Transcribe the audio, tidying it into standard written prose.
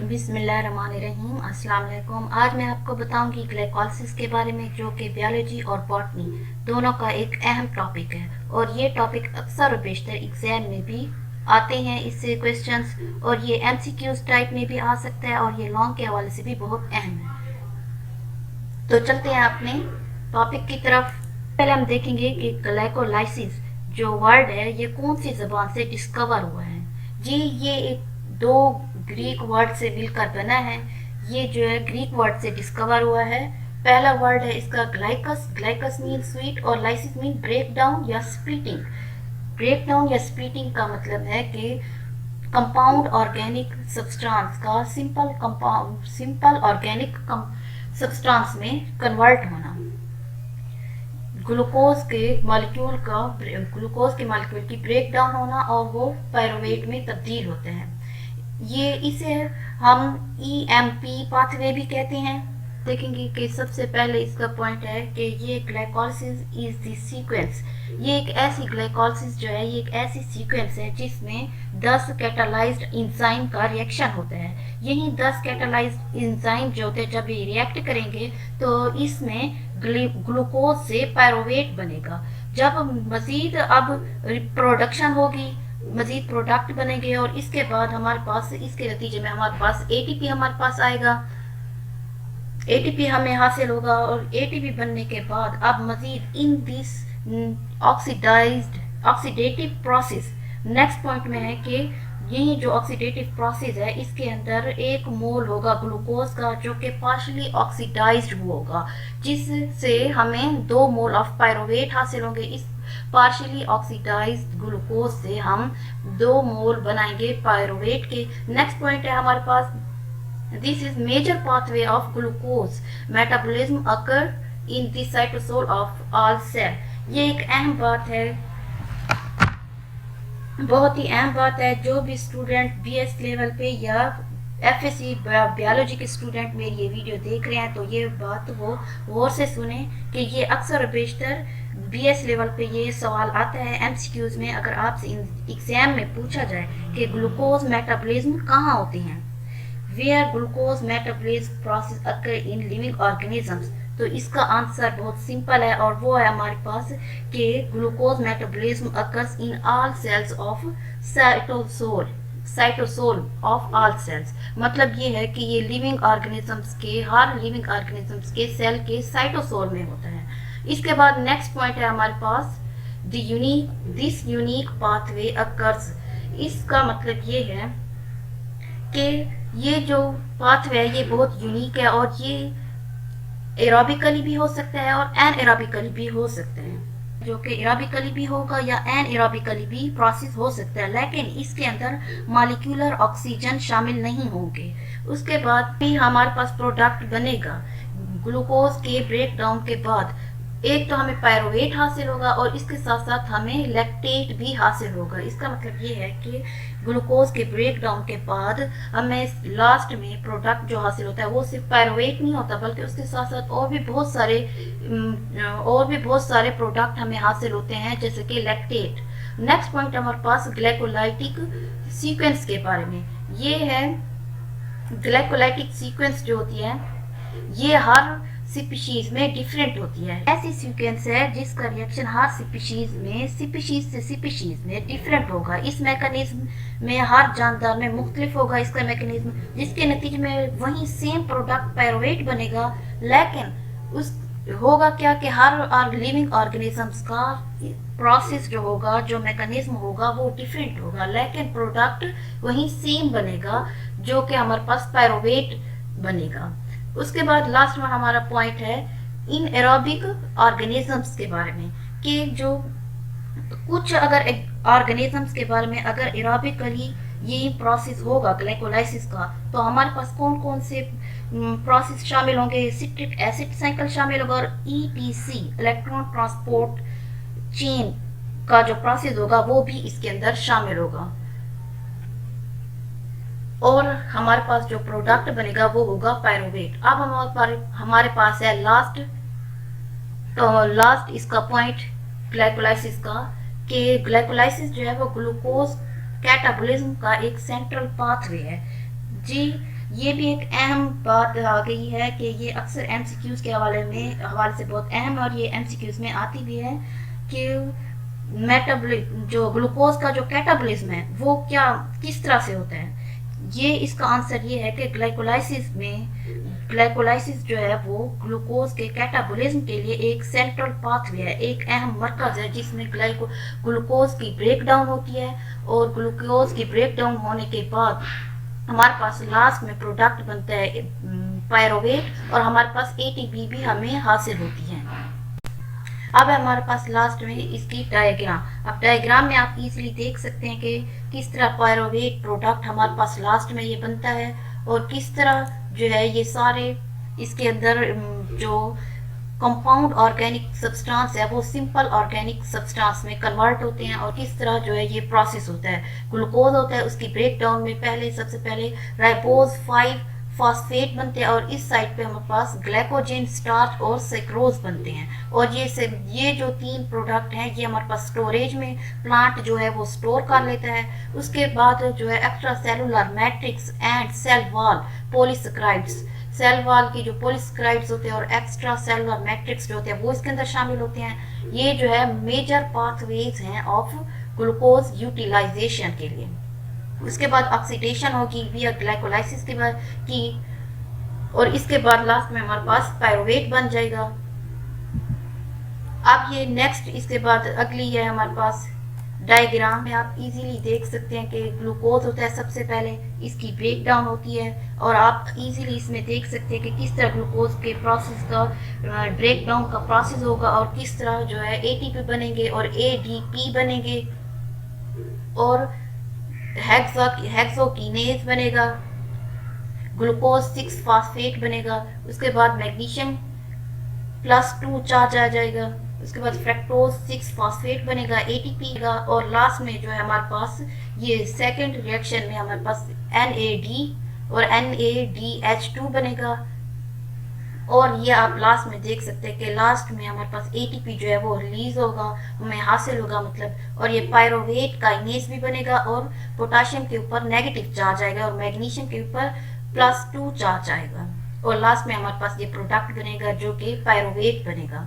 बिस्मिल्लाहिर्रहमानिर्रहीम। अस्सलाम वालेकुम। आज मैं आपको बताऊंगी ग्लाइकोलिसिस के बारे में, जो कि बायोलॉजी और बॉटनी दोनों का एक अहम टॉपिक है और ये टॉपिक अक्सर और बेशतर एग्जाम में भी आते हैं इससे क्वेश्चंस, और ये एमसीक्यूज टाइप में भी आ सकता है और ये लॉन्ग के हवाले से भी बहुत अहम है। तो चलते हैं अपने टॉपिक की तरफ। पहले हम देखेंगे कि ग्लाइकोलाइसिस जो वर्ड है ये कौन सी जबान से डिस्कवर हुआ है। जी, ये एक दो ग्रीक वर्ड से मिलकर बना है। ये जो है ग्रीक वर्ड से डिस्कवर हुआ है। पहला वर्ड है इसका ग्लाइकस। ग्लाइकस मीन स्वीट और लाइसिस मीन ब्रेक डाउन या स्प्लिटिंग। ब्रेक डाउन या स्प्लिटिंग का मतलब है कि कंपाउंड ऑर्गेनिक सब्सटेंस का सिंपल ऑर्गेनिक सब्सटेंस में कन्वर्ट होना। ग्लूकोज के मॉलिक्यूल की ब्रेक डाउन होना और वो पायरुवेट में तब्दील होते हैं। ये इसे हम ईएमपी पाथवे भी कहते हैं। देखेंगे कि सबसे पहले इसका पॉइंट है कि ये ग्लाइकोलिसिस इज द सीक्वेंस। ये एक ऐसी ग्लाइकोलिसिस जो है, ये एक ऐसी सीक्वेंस है जिसमें 10 कैटालाइज्ड एंजाइम का रिएक्शन होता है। यही 10 कैटालाइज्ड एंजाइम जो होते हैं, जब ये रिएक्ट करेंगे तो इसमें ग्लूकोज से पायरुवेट बनेगा। जब मजीद अब प्रोडक्शन होगी, मजीद प्रोडक्ट बनेंगे और इसके बाद हमारे पास, इसके नतीजे में हमारे पास एटीपी हमारे पास आएगा। एटीपी हमें हासिल होगा और एटीपी बनने के बाद अब मजीद in this oxidative process, next point में है कि यही जो ऑक्सीडेटिव प्रोसेस है इसके अंदर 1 मोल होगा ग्लूकोज का जो कि पार्शली ऑक्सीडाइज्ड होगा, जिससे हमें 2 मोल ऑफ पायरुवेट हासिल होंगे। इस पार्शियली ऑक्सीडाइज्ड ग्लूकोज से हम 2 मोल बनाएंगे पायरुवेट के। नेक्स्ट पॉइंट है हमारे पास, this is major pathway of glucose metabolism occur in the cytosol of all cell. ये एक अहम बात है, बहुत ही अहम बात है। जो भी स्टूडेंट बीएस लेवल पे या एफएससी बायोलॉजी के स्टूडेंट मेरी ये वीडियो देख रहे हैं तो ये बात वो गौर से सुने कि ये अक्सर बेशतर बीएस लेवल पे ये सवाल आता है एमसीक्यूज में। अगर आपसे एग्जाम में पूछा जाए कि ग्लूकोज मेटाबॉलिज्म कहाँ होती हैं, where glucose metabolism process occur in living organisms, तो इसका आंसर बहुत सिंपल है और वो है हमारे पास कि glucose metabolism occurs in all cells of cytosol of all cells. मतलब ये है कि ये लिविंग ऑर्गेनिजम्स के, हर लिविंग ऑर्गेनिजम्स के सेल के साइटोसोल में होता है। इसके बाद नेक्स्ट पॉइंट है हमारे पास दिस यूनिक पाथवे अकर्स। इसका मतलब ये है कि ये जो पाथवे है ये बहुत यूनिक है और ये एरोबिकली भी हो सकता है और एनएरोबिकली भी हो सकता है। जो कि एरोबिकली भी होगा या एनएरोबिकली भी प्रोसेस हो सकता है, लेकिन इसके अंदर मॉलिक्यूलर ऑक्सीजन शामिल नहीं होंगे। उसके बाद भी हमारे पास प्रोडक्ट बनेगा ग्लूकोज के ब्रेक डाउन के बाद। एक तो हमें पायरुवेट हासिल होगा और इसके साथ साथ हमें लैक्टेट भी हासिल होगा। इसका मतलब ये है कि ग्लूकोज के ब्रेक डाउन के बाद हमें लास्ट में प्रोडक्ट जो हासिल होता है वो सिर्फ पायरुवेट नहीं होता, बल्कि उसके साथ साथ और भी बहुत सारे प्रोडक्ट हमें हासिल होते हैं, जैसे कि लैक्टेट। नेक्स्ट पॉइंट हमारे पास ग्लाइकोलाइटिक सीक्वेंस के बारे में। ये है ग्लाइकोलाइटिक सीक्वेंस जो होती है ये हर स्पीशीज में डिफरेंट होती है। ऐसी सीक्वेंस है जिसका रिएक्शन हर स्पीशीज से स्पीशीज में डिफरेंट होगा। इस मैकेनिज्म में हर जानदार में मुख्तलिफ होगा इसका मैकेनिज्म, जिसके नतीजे में वही सेम प्रोडक्ट पायरुवेट बनेगा, लेकिन उस होगा क्या कि हर लिविंग ऑर्गेनिजम्स का प्रोसेस जो होगा, जो मैकेनिज्म होगा वो डिफरेंट होगा, लेकिन प्रोडक्ट वही सेम बनेगा जो कि हमारे पास पायरुवेट बनेगा। उसके बाद लास्ट में हमारा पॉइंट है इन एरोबिक ऑर्गेनिजम्स के बारे में, कि जो कुछ अगर ऑर्गेनिजम्स के बारे में अगर एरोबिकली ये प्रोसेस होगा ग्लाइकोलाइसिस का, तो हमारे पास कौन कौन से प्रोसेस शामिल होंगे। सिट्रिक एसिड साइकिल शामिल होगा और ईटीसी इलेक्ट्रॉन ट्रांसपोर्ट चेन का जो प्रोसेस होगा वो भी इसके अंदर शामिल होगा। और हमारे पास जो प्रोडक्ट बनेगा वो होगा पायरुवेट। अब हमारे पास है लास्ट, तो लास्ट इसका पॉइंट ग्लाइकोलाइसिस का, कि ग्लाइकोलाइसिस जो है वो ग्लूकोज कैटाबॉलिज्म का एक सेंट्रल पाथवे है। जी, ये भी एक अहम बात आ गई है कि ये अक्सर एमसीक्यूज के हवाले से बहुत अहम और ये एमसीक्यूज में आती भी है कि मेटाबॉलिज्म जो ग्लूकोज का जो कैटाबॉलिज्म है वो क्या किस तरह से होता है। ये इसका आंसर ये है कि ग्लाइकोलाइसिस जो है वो ग्लूकोज के कैटाबॉलिज्म के लिए एक सेंट्रल पाथवे है, एक अहम मरकज है जिसमें ग्लूकोज की ब्रेकडाउन होती है और ग्लूकोज की ब्रेकडाउन होने के बाद हमारे पास लास्ट में प्रोडक्ट बनता है पायरोवेट और हमारे पास एटीपी भी हमें हासिल होती है। अब है हमारे पास लास्ट में इसकी डायग्राम। अब डायग्राम में आप इजीली देख सकते हैं कि किस तरह पायरोवेट प्रोडक्ट हमारे पास लास्ट में ये बनता है और किस तरह जो है ये सारे इसके अंदर जो कंपाउंड ऑर्गेनिक सब्सटेंस है वो सिंपल ऑर्गेनिक सब्सटेंस में कन्वर्ट होते हैं और किस तरह जो है ये प्रोसेस होता है। ग्लूकोज होता है उसकी ब्रेकडाउन में सबसे पहले राइबोज 5 फॉस्फेट बनते हैं और इस साइड पे हमारे पास ग्लाइकोजन स्टार्च और सेक्रोज बनते हैं और ये जो 3 प्रोडक्ट हैं ये हमारे पास स्टोरेज में प्लांट जो है वो स्टोर कर लेता है। उसके बाद जो है extracellular matrix and cell wall polysaccharides, cell wall की जो पॉलीसेकेराइड्स होते हैं और एक्स्ट्रा सेलुलर मैट्रिक्स जो होते हैं वो इसके अंदर शामिल होते हैं। ये जो है मेजर पाथवेज हैं ऑफ ग्लूकोज यूटिलाइजेशन के लिए। उसके बाद ऑक्सीडेशन होगी विया ग्लाइकोलाइसिस की और इसके बाद लास्ट में हमारे पास पायरुवेट बन जाएगा। अब ये नेक्स्ट इसके बाद अगली है हमारे पास डायग्राम में आप इजीली देख सकते हैं कि ग्लूकोज होता है सबसे पहले, इसकी ब्रेकडाउन होती है और आप इजीली इसमें देख सकते हैं कि किस तरह ग्लूकोज के प्रोसेस का ब्रेकडाउन का प्रोसेस होगा और किस तरह जो है एटीपी बनेंगे और एडीपी बनेंगे और हेक्सोकिनेज बनेगा, ग्लूकोज 6 फॉस्फेट बनेगा। उसके बाद मैग्नीशियम +2 चार्ज आ जाएगा। उसके बाद फ्रक्टोज 6 फॉस्फेट बनेगा, एटीपी का और लास्ट में जो है हमारे पास ये सेकंड रिएक्शन में हमारे पास NAD और NADH2 बनेगा और ये आप लास्ट में देख सकते हैं कि लास्ट में हमारे पास एटीपी जो है वो रिलीज होगा, हमें हासिल होगा मतलब, और ये पायरोवेट काइनेज भी बनेगा और पोटाशियम के ऊपर नेगेटिव चार्ज आएगा और मैग्नीशियम के ऊपर +2 चार्ज आएगा और लास्ट में हमारे पास ये प्रोडक्ट बनेगा जो कि पायरोवेट बनेगा।